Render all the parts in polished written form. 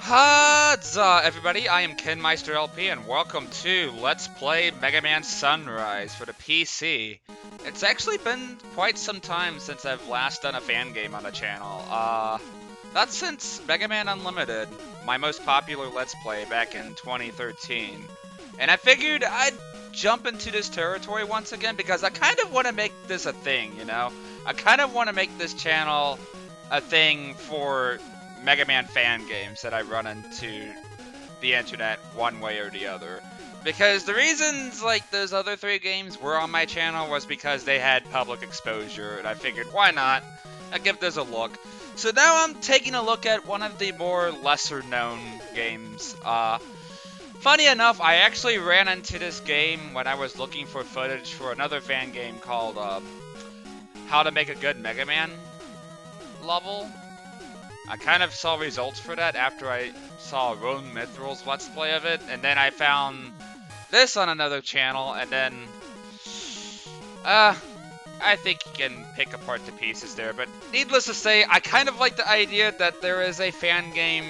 Huzzah, everybody! I am Ken Meister LP, and welcome to Let's Play Mega Man Sunrise for the PC. It's actually been quite some time since I've last done a fan game on the channel. That's since Mega Man Unlimited, my most popular Let's Play back in 2013. And I figured I'd jump into this territory once again because I kind of want to make this a thing, you know? I kind of want to make this channel a thing for Mega Man fan games that I run into the internet one way or the other. Because the reasons like those other three games were on my channel was because they had public exposure, and I figured why not? I'd give this a look. So now I'm taking a look at one of the more lesser known games. Funny enough, I actually ran into this game when I was looking for footage for another fan game called How to Make a Good Mega Man level. I kind of saw results for that after I saw Ron Mithral's Let's Play of it, and then I found this on another channel, and then, I think you can pick apart the pieces there, but needless to say, I kind of like the idea that there is a fan game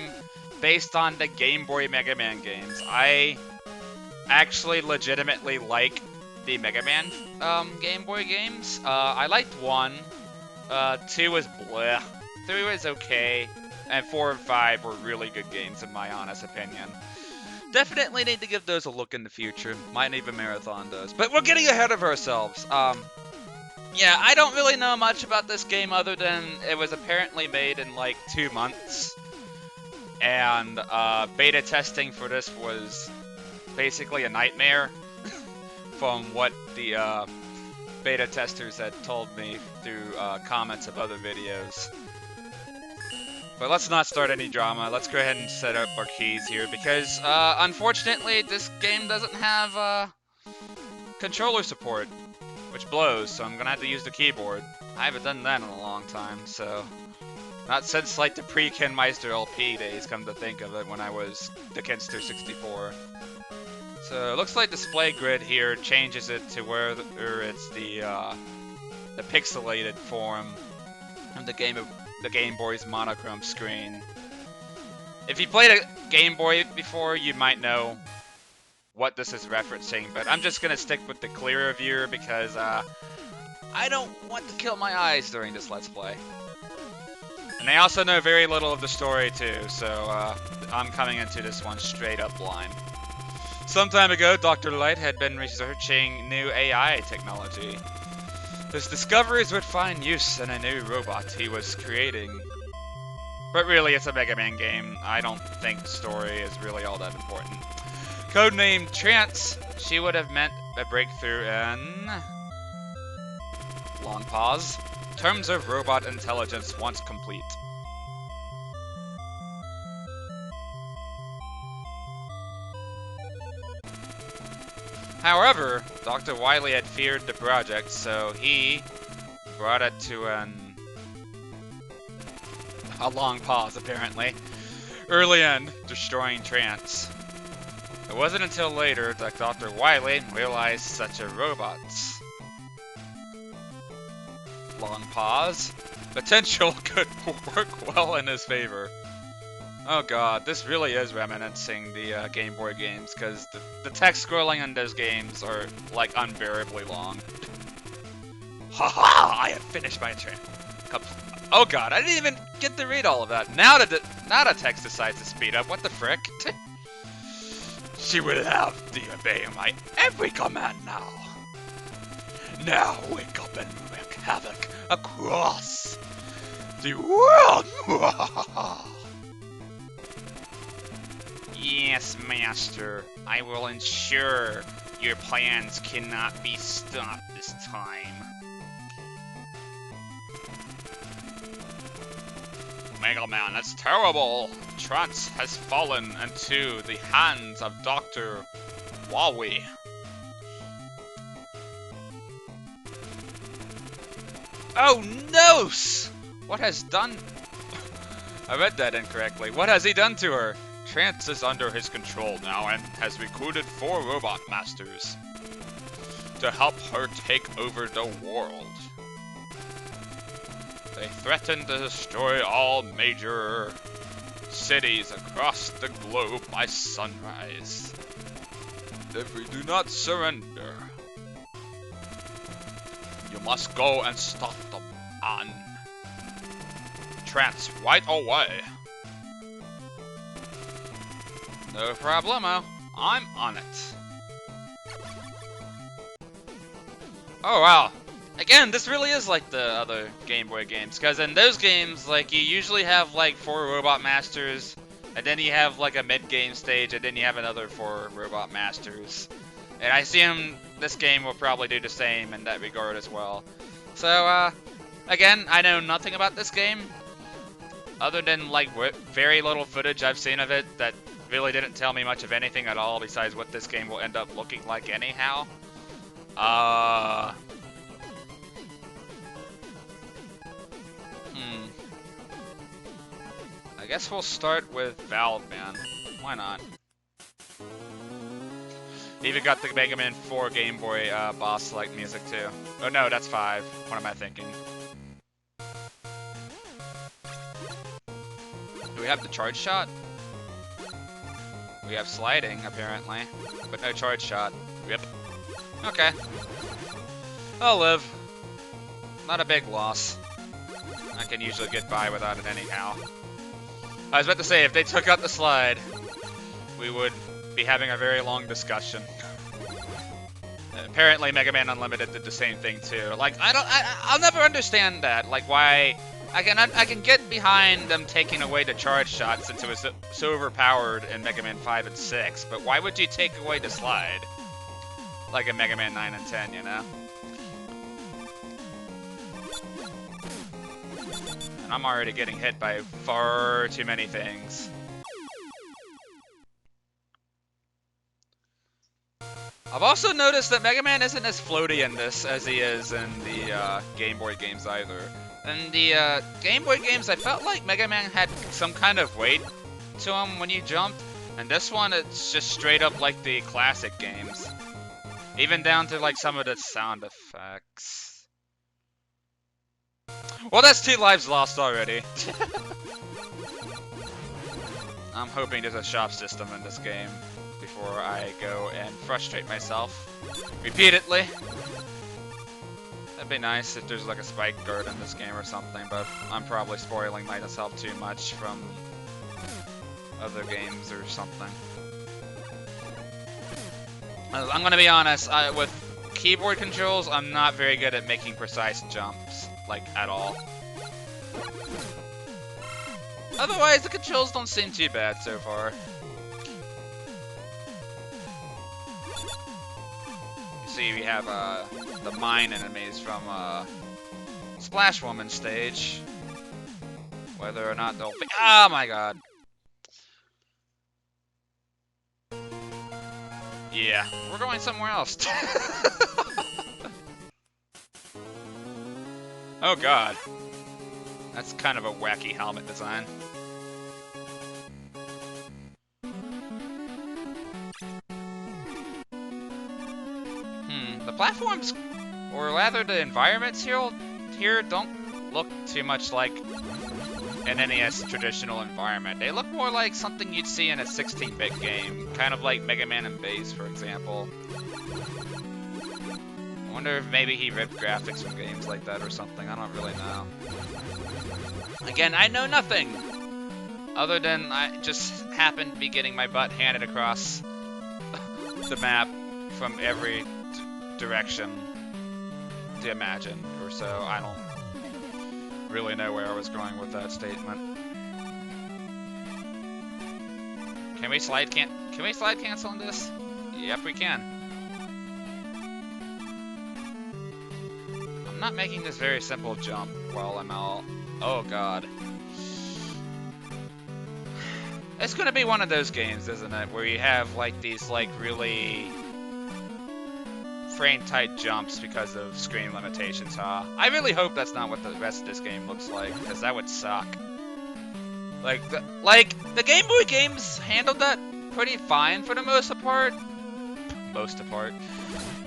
based on the Game Boy Mega Man games. I actually legitimately like the Mega Man Game Boy games. I liked 1, 2 was bleh. 3 was okay, and 4 and 5 were really good games in my honest opinion. Definitely need to give those a look in the future. Might even marathon those. But we're getting ahead of ourselves. Yeah, I don't really know much about this game other than it was apparently made in like 2 months. And beta testing for this was basically a nightmare from what the beta testers had told me through comments of other videos. But let's not start any drama. Let's go ahead and set up our keys here because, unfortunately, this game doesn't have controller support, which blows, so I'm gonna have to use the keyboard. I haven't done that in a long time, so not since like the pre-Ken Meister LP days, come to think of it, when I was the Kenster 64. So it looks like display grid here changes it to where it's the pixelated form of the Game Boy's monochrome screen. If you played a Game Boy before, you might know what this is referencing, but I'm just gonna stick with the clearer view because I don't want to kill my eyes during this Let's Play. And I also know very little of the story too, so I'm coming into this one straight up blind. Some time ago, Dr. Light had been researching new AI technology. His discoveries would find use in a new robot he was creating. But really, it's a Mega Man game. I don't think story is really all that important. Codenamed Trance, she would have meant a breakthrough in... long pause. Terms of robot intelligence once complete. However, Dr. Wily had feared the project, so he brought it to a long pause, apparently. Early end, destroying Trance. It wasn't until later that Dr. Wily realized such a robot. Long pause. Potential could work well in his favor. Oh god, this really is reminiscing the Game Boy games, because the text scrolling in those games are, like, unbearably long. Haha! I have finished my turn. Oh god, I didn't even get to read all of that. Now the text decides to speed up. What the frick? She will have to obey my every command now. Now wake up and wreak havoc across the world! Yes, Master. I will ensure your plans cannot be stopped this time. Mega Man, that's terrible! Trance has fallen into the hands of Dr. Wily. Oh no! What has done... I read that incorrectly. What has he done to her? Trance is under his control now and has recruited 4 robot masters to help her take over the world. They threaten to destroy all major cities across the globe by sunrise. If we do not surrender, you must go and stop them on Trance right away. No problemo. I'm on it. Oh wow. Again, this really is like the other Game Boy games, because in those games, like, you usually have like 4 Robot Masters, and then you have like a mid-game stage, and then you have another 4 Robot Masters. And I assume this game will probably do the same in that regard as well. So, again, I know nothing about this game, other than like very little footage I've seen of it that really didn't tell me much of anything at all besides what this game will end up looking like anyhow. I guess we'll start with Valve Man. Why not? Even got the Mega Man 4 Game Boy boss-like music too. Oh no, that's 5. What am I thinking? Do we have the charge shot? We have sliding, apparently, but no charge shot. Yep. Okay. I'll live. Not a big loss. I can usually get by without it anyhow. I was about to say, if they took out the slide, we would be having a very long discussion. Apparently, Mega Man Unlimited did the same thing too. Like, I'll never understand that. Like, why? I can get behind them taking away the charge shot since it was so overpowered in Mega Man 5 and 6. But why would you take away the slide? Like in Mega Man 9 and 10, you know? And I'm already getting hit by far too many things. I've also noticed that Mega Man isn't as floaty in this as he is in the Game Boy games either. In the Game Boy games, I felt like Mega Man had some kind of weight to him when you jumped. And this one, it's just straight up like the classic games. Even down to like some of the sound effects. Well, that's 2 lives lost already. I'm hoping there's a shop system in this game before I go and frustrate myself repeatedly. That'd be nice if there's like a spike guard in this game or something, but I'm probably spoiling myself too much from other games or something. I'm gonna be honest, with keyboard controls, I'm not very good at making precise jumps, like, at all. Otherwise, the controls don't seem too bad so far. You see, we have the mine enemies from Splash Woman stage. Whether or not they'll be— oh my god. Yeah, we're going somewhere else. Oh god. That's kind of a wacky helmet design. The platforms, or rather the environments here don't look too much like an NES traditional environment. They look more like something you'd see in a 16-bit game, kind of like Mega Man and Bass, for example. I wonder if maybe he ripped graphics from games like that or something. I don't really know. Again, I know nothing, other than I just happen to be getting my butt handed across the map from every direction to imagine, or so. I don't really know where I was going with that statement. Can we slide cancel on this? Yep, we can. I'm not making this very simple jump while I'm all— oh god. It's gonna be one of those games, isn't it, where you have like these like really frame-tight jumps because of screen limitations, huh? I really hope that's not what the rest of this game looks like, because that would suck. Like the Game Boy games handled that pretty fine for the most part.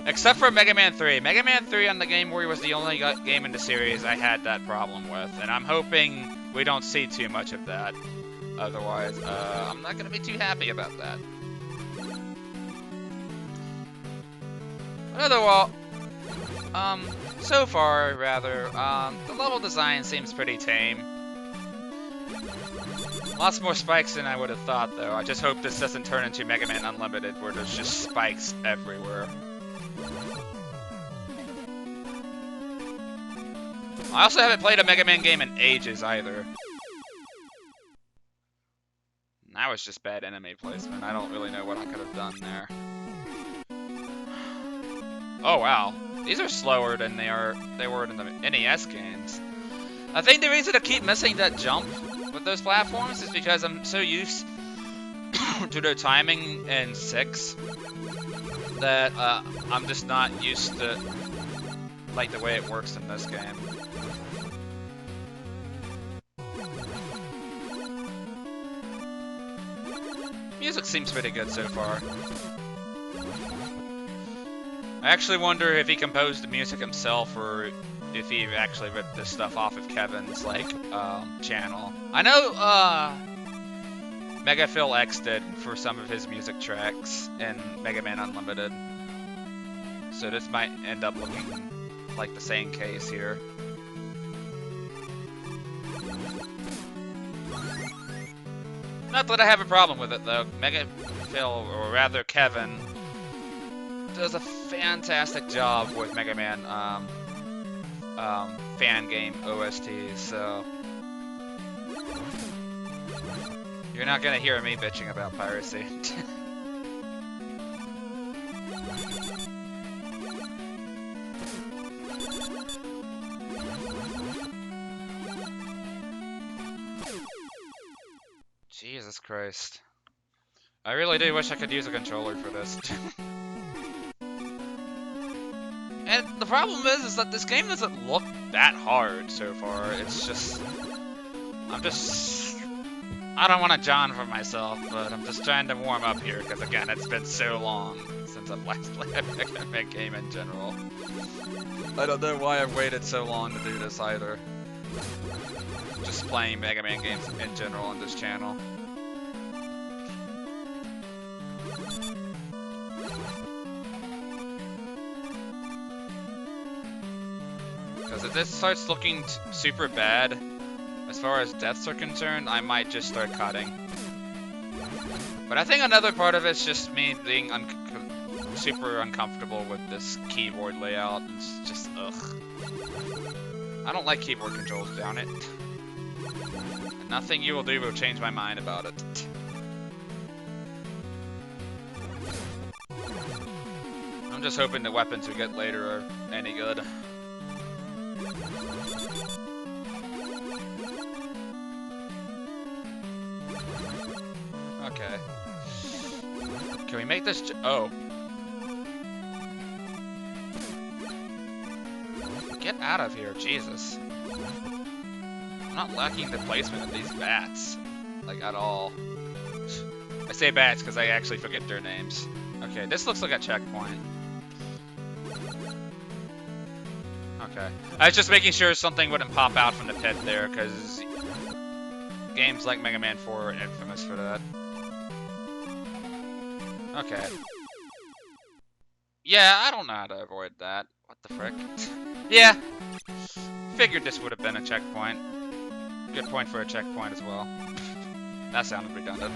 Except for Mega Man 3. Mega Man 3 on the Game Boy was the only game in the series I had that problem with, and I'm hoping we don't see too much of that. Otherwise, I'm not gonna be too happy about that. Otherwise, so far, rather, the level design seems pretty tame. Lots more spikes than I would have thought, though. I just hope this doesn't turn into Mega Man Unlimited, where there's just spikes everywhere. I also haven't played a Mega Man game in ages, either. That was just bad enemy placement. I don't really know what I could have done there. Oh, wow. These are slower than they were in the NES games. I think the reason I keep missing that jump with those platforms is because I'm so used to their timing in 6 that I'm just not used to like the way it works in this game. Music seems pretty good so far. I actually wonder if he composed the music himself or if he actually ripped this stuff off of Kevin's channel. I know Mega Phil X did for some of his music tracks in Mega Man Unlimited. So this might end up looking like the same case here. Not that I have a problem with it though. Mega Phil, or rather Kevin, does a fantastic job with Mega Man Fangame OSTs, so you're not gonna hear me bitching about piracy. Jesus Christ. I really do wish I could use a controller for this. And the problem is that this game doesn't look that hard so far. It's just... I don't want to John for myself, but I'm just trying to warm up here, because again, it's been so long since I've last played a Mega Man game in general. I don't know why I've waited so long to do this either. Just playing Mega Man games in general on this channel. Because if this starts looking super bad, as far as deaths are concerned, I might just start cutting. But I think another part of it's just me being super uncomfortable with this keyboard layout. It's just, ugh. I don't like keyboard controls, down it. And nothing you will do will change my mind about it. I'm just hoping the weapons we get later are any good. Okay. Can we make this oh. Get out of here, Jesus. I'm not liking the placement of these bats. Like, at all. I say bats because I actually forget their names. Okay, this looks like a checkpoint. Okay. I was just making sure something wouldn't pop out from the pit there, because games like Mega Man 4 are infamous for that. Okay. Yeah, I don't know how to avoid that. What the frick? Yeah. Figured this would have been a checkpoint. Good point for a checkpoint as well. That sounded redundant.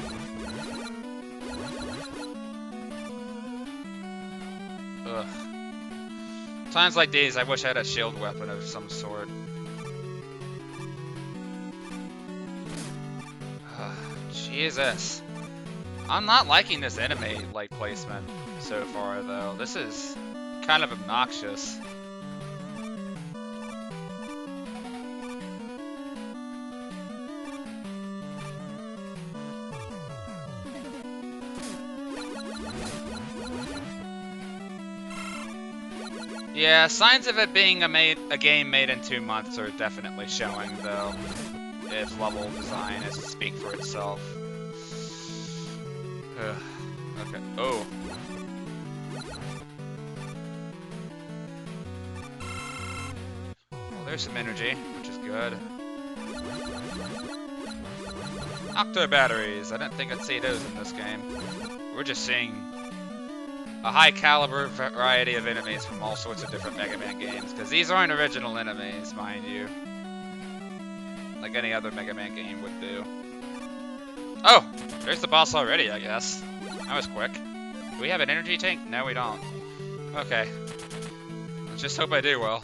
Ugh. Times like these, I wish I had a shield weapon of some sort. Jesus. I'm not liking this enemy placement so far though. This is kind of obnoxious. Yeah, signs of it being a game made in 2 months are definitely showing though. If level design is to speak for itself. Okay. Oh. Well, there's some energy, which is good. Octo batteries. I didn't think I'd see those in this game. We're just seeing a high caliber variety of enemies from all sorts of different Mega Man games, because these aren't original enemies, mind you. Like any other Mega Man game would do. Oh! There's the boss already, I guess. That was quick. Do we have an energy tank? No, we don't. Okay. Let's just hope I do well.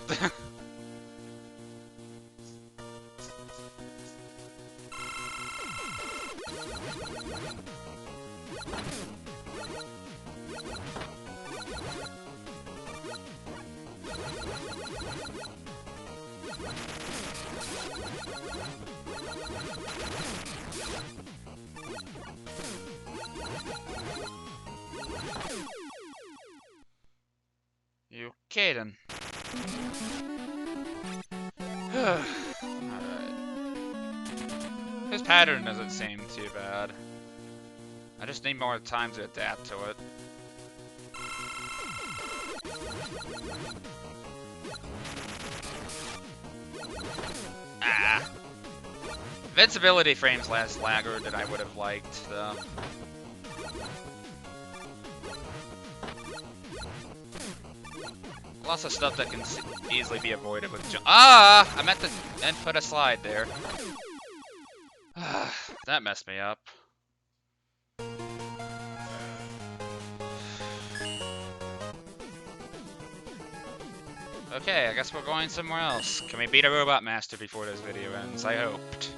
Okay then. Alright. His pattern doesn't seem too bad. I just need more time to adapt to it. Ah! Invincibility frames less lagger than I would have liked, though. Lots of stuff that can easily be avoided with jump. Ah! I meant to input a slide there. That messed me up. Okay, I guess we're going somewhere else. Can we beat a Robot Master before this video ends? I hoped.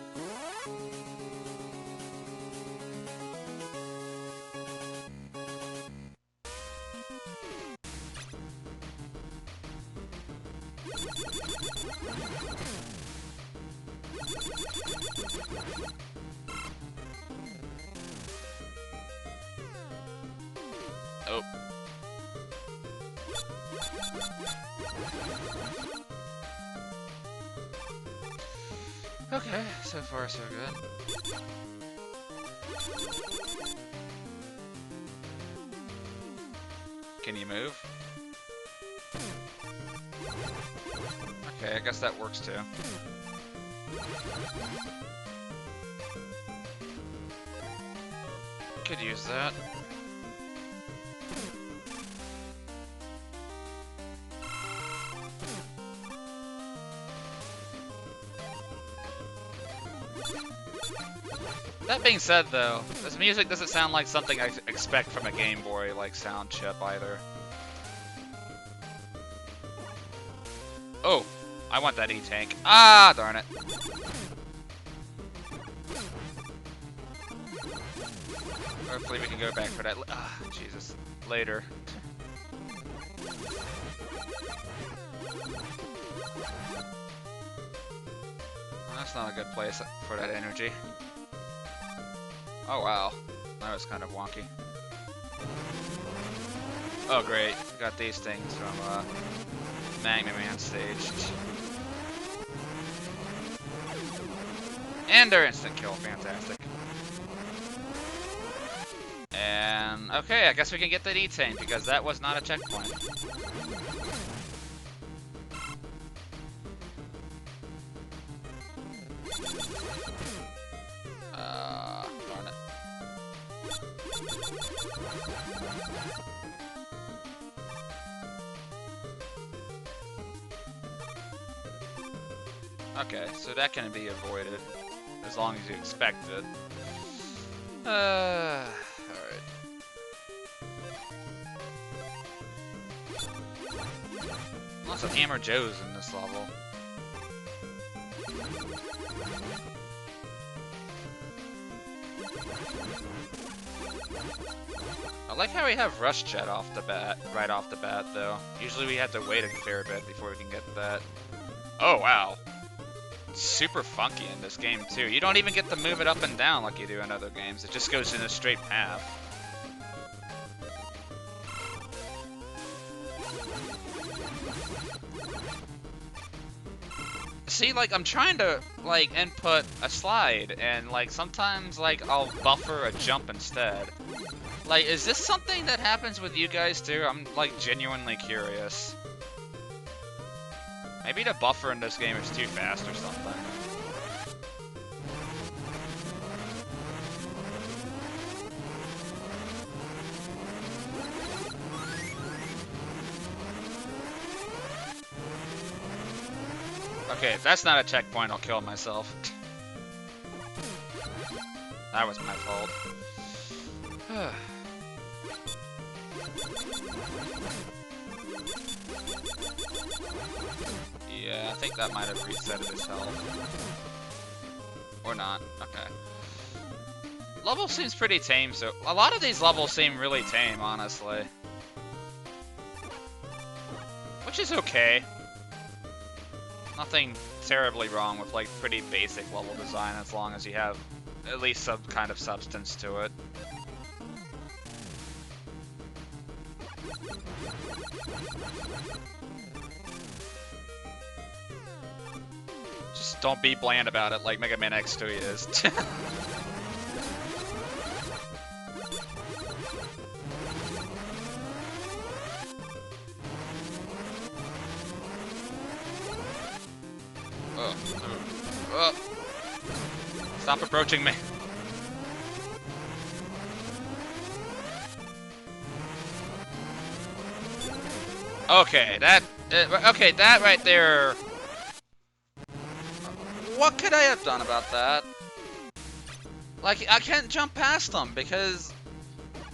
Oh. Okay, so far so good. Can you move? Okay, I guess that works too. Could use that. That being said, though, this music doesn't sound like something I expect from a Game Boy like sound chip either. Oh, I want that E-Tank. Ah, darn it. Hopefully we can go back for that. Ah, Jesus. Later. Well, that's not a good place for that energy. Oh wow, that was kind of wonky. Oh great, got these things from Magna Man stage. And they're instant kill, fantastic. And okay, I guess we can get that E-Tank because that was not a checkpoint. Darn it. Okay, so that can be avoided as long as you expect it. Alright. Lots of Hammer Joes in this level. I like how we have Rush Jet off the bat, right off the bat, though. Usually we have to wait a fair bit before we can get that. Oh, wow. It's super funky in this game, too. You don't even get to move it up and down like you do in other games. It just goes in a straight path. See, like, I'm trying to, like, input a slide, and, like, sometimes, like, I'll buffer a jump instead. Like, is this something that happens with you guys, too? I'm, like, genuinely curious. Maybe the buffer in this game is too fast or something. Okay, if that's not a checkpoint, I'll kill myself. That was my fault. Yeah, I think that might have reset his health. Or not. Okay. Level seems pretty tame, so a lot of these levels seem really tame, honestly. Which is okay. Nothing terribly wrong with, like, pretty basic level design as long as you have at least some kind of substance to it. Just don't be bland about it like Mega Man X2 is. Stop approaching me. Okay, that right there. What could I have done about that? Like, I can't jump past them because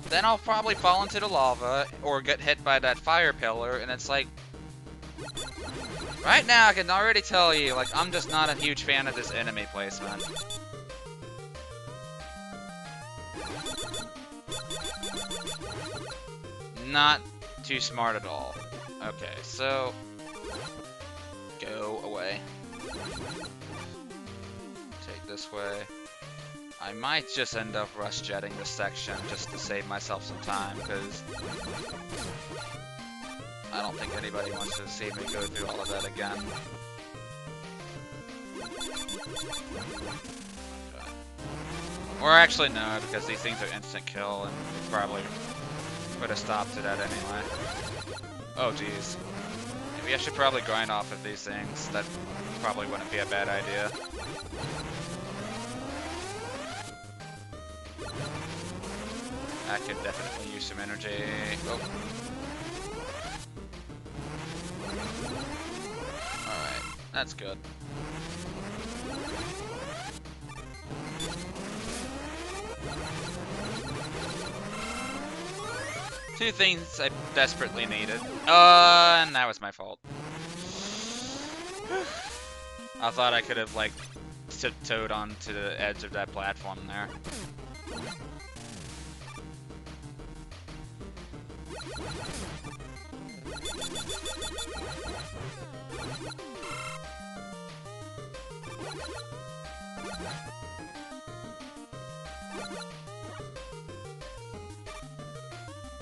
then I'll probably fall into the lava or get hit by that fire pillar, and it's like, right now I can already tell you, like, I'm just not a huge fan of this enemy placement. Not too smart at all. Okay, so go away. Take this way. I might just end up rush jetting this section just to save myself some time, because I don't think anybody wants to see me go through all of that again. Okay. Or actually no, because these things are instant kill and probably put a stop to that anyway. Oh geez. Maybe I should probably grind off of these things. That probably wouldn't be a bad idea. I could definitely use some energy. Oh. Alright, that's good. Two things I desperately needed. And that was my fault. I thought I could have, like, tiptoed onto the edge of that platform there.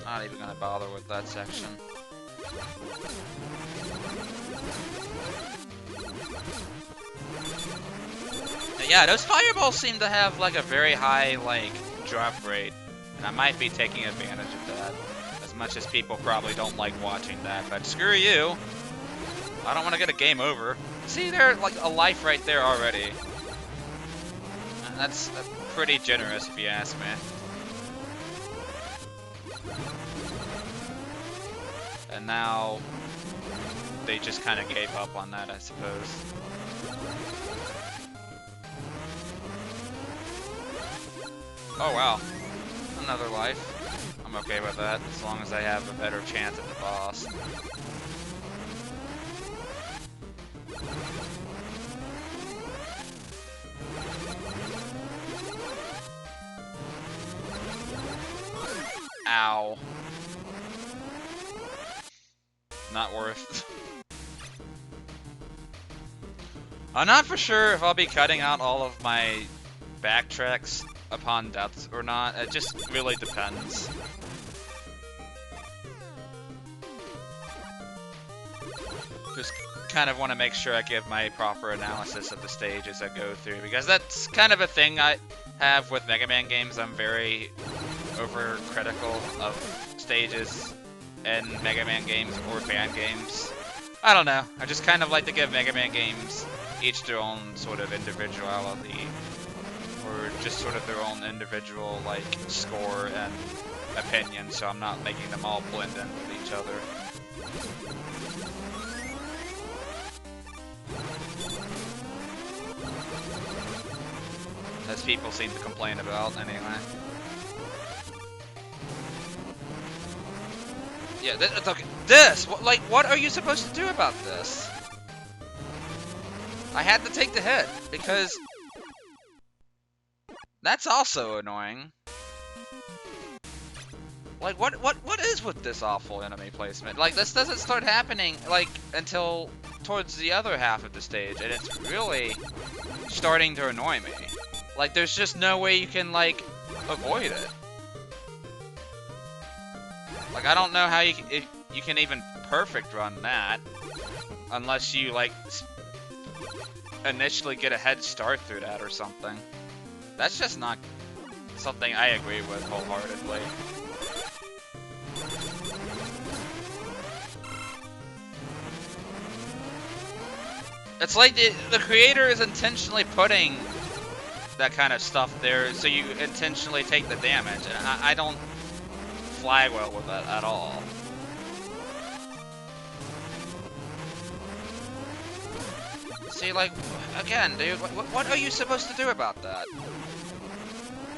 Not even gonna bother with that section. Yeah, those fireballs seem to have like a very high like drop rate, and I might be taking advantage of that. As much as people probably don't like watching that, but screw you. I don't want to get a game over. See, there's like a life right there already. And that's pretty generous if you ask me. And now they just kind of gave up on that, I suppose. Oh wow, another life. I'm okay with that, as long as I have a better chance at the boss. Ow. Not worth. I'm not for sure if I'll be cutting out all of my backtracks upon death or not. It just really depends. Just kind of want to make sure I give my proper analysis of the stages I go through, because that's kind of a thing I have with Mega Man games. I'm very overcritical of stages in Mega Man games or fan games. I don't know. I just kind of like to give Mega Man games each their own sort of individuality, or just sort of their own individual like score and opinion, so I'm not making them all blend in with each other. as people seem to complain about, anyway. Yeah, okay. What are you supposed to do about this? I had to take the hit, because that's also annoying. Like, what is with this awful enemy placement? Like, this doesn't start happening, like, until towards the other half of the stage, and it's really starting to annoy me. Like, there's just no way you can, like, avoid it. Like, I don't know how you can even perfect run that, unless you, like, initially get a head start through that or something. That's just not something I agree with wholeheartedly. It's like the creator is intentionally putting that kind of stuff there, so you intentionally take the damage, and I don't fly well with that at all. See, like, again, dude, what are you supposed to do about that?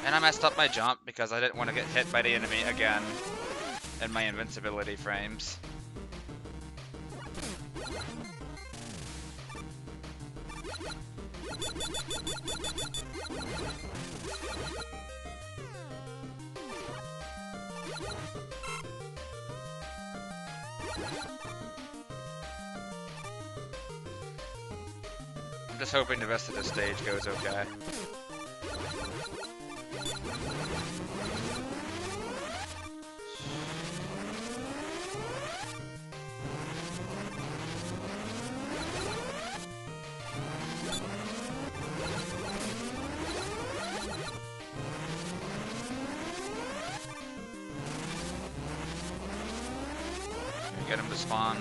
And I messed up my jump because I didn't want to get hit by the enemy again in my invincibility frames. I'm just hoping the rest of the stage goes okay. Get him to spawn.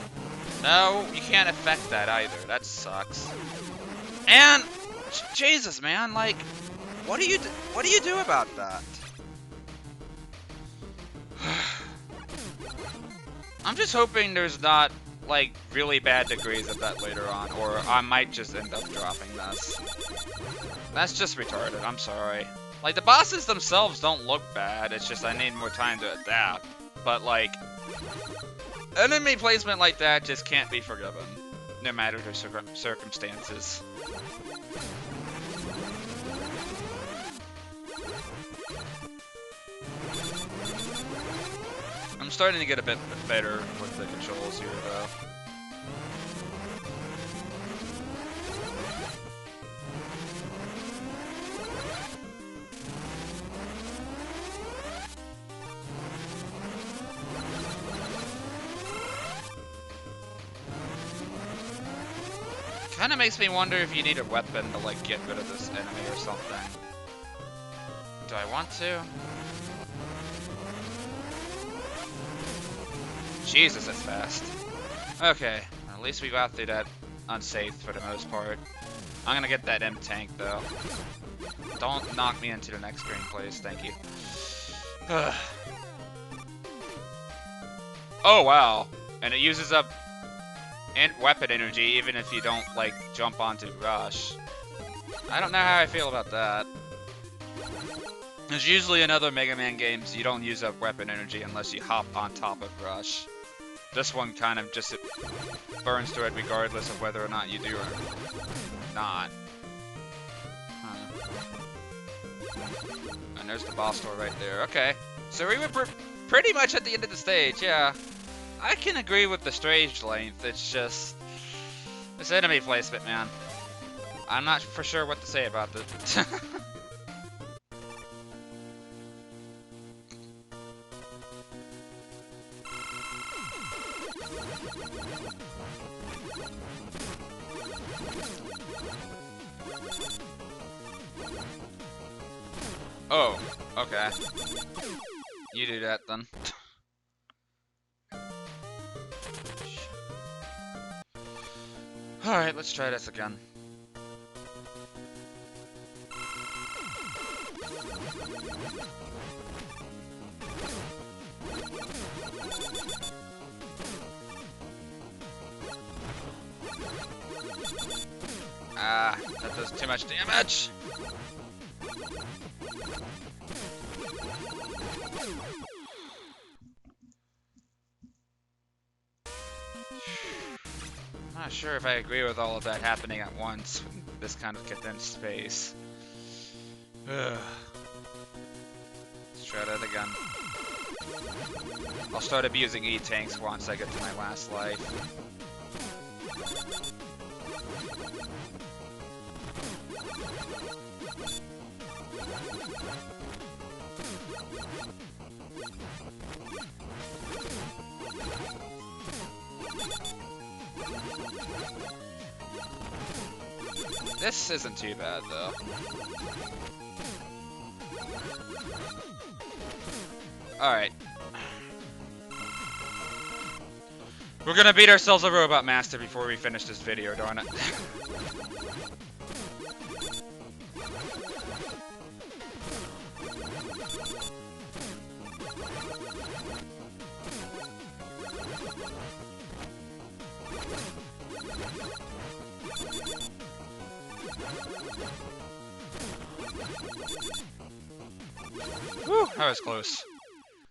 No, you can't affect that either. That sucks. And Jesus, man, like, what do you do about that? I'm just hoping there's not like really bad degrees of that later on, or I might just end up dropping this. That's just retarded. I'm sorry. Like, the bosses themselves don't look bad. It's just I need more time to adapt. But like, enemy placement like that just can't be forgiven, no matter the circumstances. I'm starting to get a bit better with the controls here, though. Kind of makes me wonder if you need a weapon to, like, get rid of this enemy or something. Do I want to? Jesus, that's fast. Okay, at least we got through that unsafe for the most part. I'm gonna get that M tank, though. Don't knock me into the next screen, please. Thank you. Oh, wow. And it uses up weapon energy, even if you don't, like, jump onto Rush. I don't know how I feel about that. There's usually in other Mega Man games, you don't use up weapon energy unless you hop on top of Rush. This one kind of just burns through it regardless of whether or not you do or not. Huh. And there's the boss door right there. Okay. So we were pretty much at the end of the stage, yeah. I can agree with the stage length, it's just this enemy placement, man. I'm not for sure what to say about this. Oh, okay. You do that then. Alright, let's try this again. Ah, that does too much damage. Not sure if I agree with all of that happening at once in this kind of condensed space. Ugh. Let's try that again. I'll start abusing E-tanks once I get to my last life. This isn't too bad, though. Alright. We're gonna beat ourselves a Robot Master before we finish this video, darn it. Whew, that was close.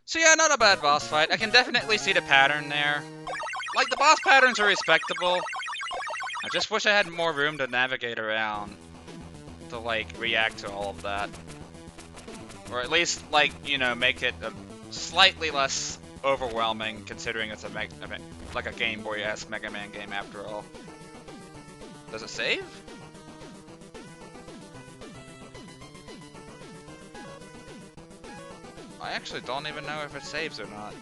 So yeah, not a bad boss fight. I can definitely see the pattern there. Like, the boss patterns are respectable. I just wish I had more room to navigate around to, like, react to all of that. Or at least, like, you know, make it slightly less overwhelming, considering it's like a Game Boy-esque Mega Man game after all. Does it save? I actually don't even know if it saves or not.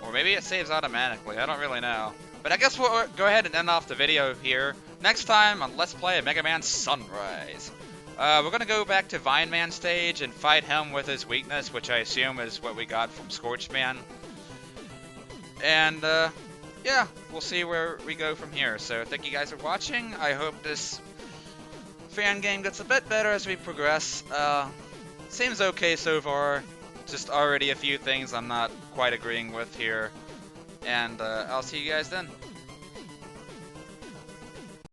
Or maybe it saves automatically, I don't really know. But I guess we'll go ahead and end off the video here. Next time on Let's Play Mega Man Sunrise. We're gonna go back to Vine Man stage and fight him with his weakness, which I assume is what we got from Scorchman. And, yeah, we'll see where we go from here. So thank you guys for watching. I hope this Fangame gets a bit better as we progress. Seems okay so far. Just already a few things I'm not quite agreeing with here. And I'll see you guys then.